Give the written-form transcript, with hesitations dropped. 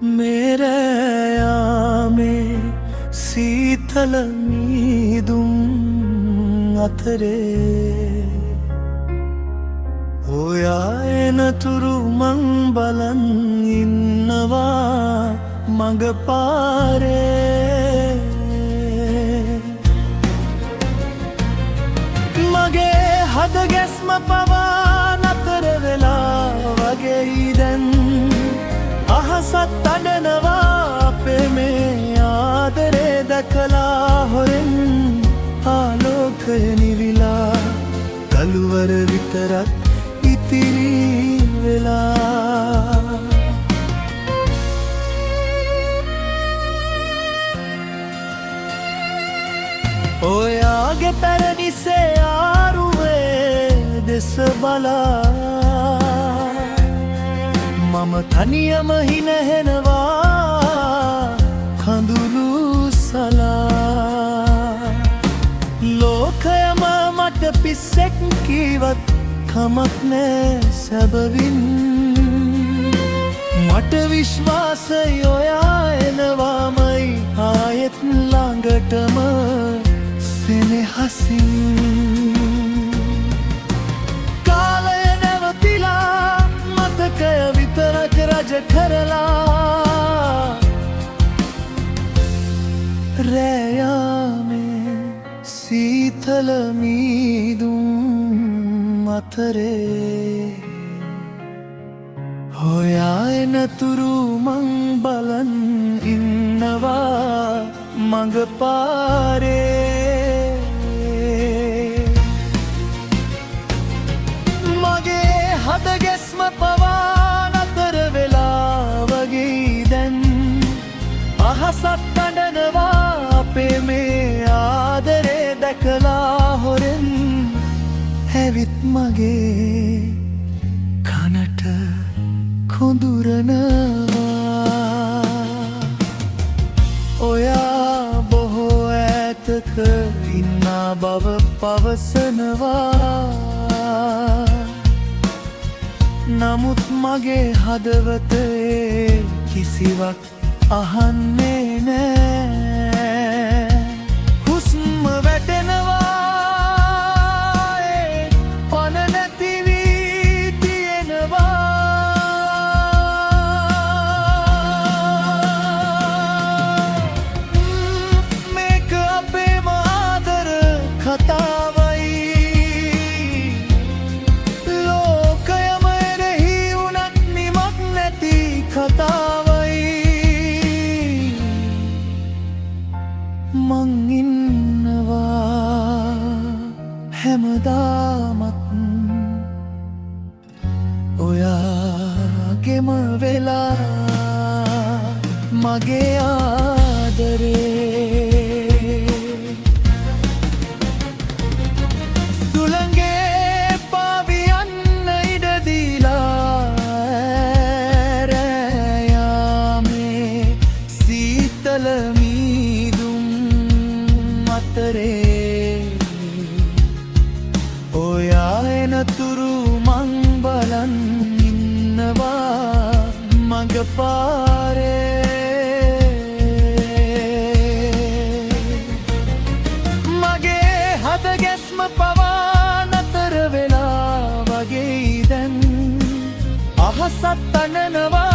मेरे यामे शीतल मीदुम अतरे ඔයා එනතුරු මං බලන් ඉන්නවා මඟ පාරේ මගේ හද ගැස්ම පවා නතර වෙලා වගේ දැන් අහසත් අඬනවා අපේ මේ ආදරේ දැකලා හොරෙන් ආලෝකය නිවිලා කළුවර විතරක් ඉතිරි වෙලා ඔයාගේ පැරණිසේ ආරුවේ දෙස බලා මම තනියම හිනහෙනවා කඳුළු සලා ලෝකයම මට පිස්සෙක් කීවත් කමක් නෑ සැබවින් මට විශ්වාසයි ඔයා එනවාමයි ආයෙත් ළඟටම සෙනෙහසින් කාලය නැවතිලා මතකය විතරක් රජ කරලා රැයාමේ සීතල මීදුම් අතරේ හොයා එනතුරු මං බලන් ඉන්නවා මඟ පාරේ මගේ හද ගැස්ම පවා නතර වෙලා වගේ දැන් අහසත් අඬනවා අපේ මේ ආදරේ දැකලා හොරෙන් ඇවිත් මගේ කනට කොඳුරනවා ඔයා බොහෝ ඈතක ඉන්නා බව පවසනවා නමුත් මගේ හදවතේ කිසිවක් අහන්නේ නෑ හුස්ම වැටෙනවා මං ඉන්නවා හැමදාමත් ඔයාගෙම වෙලා මගේ ආදරේ සුළඟේ පාවියන්න ඉඩ දීලා රැයාමේ සීතල ඔයා එනතුරු මං බලන් ඉන්නවා මඟ පාරේ මගේ හද ගැස්ම පවා නතර වෙලා වගේ දැන් අහසත් අඬනවා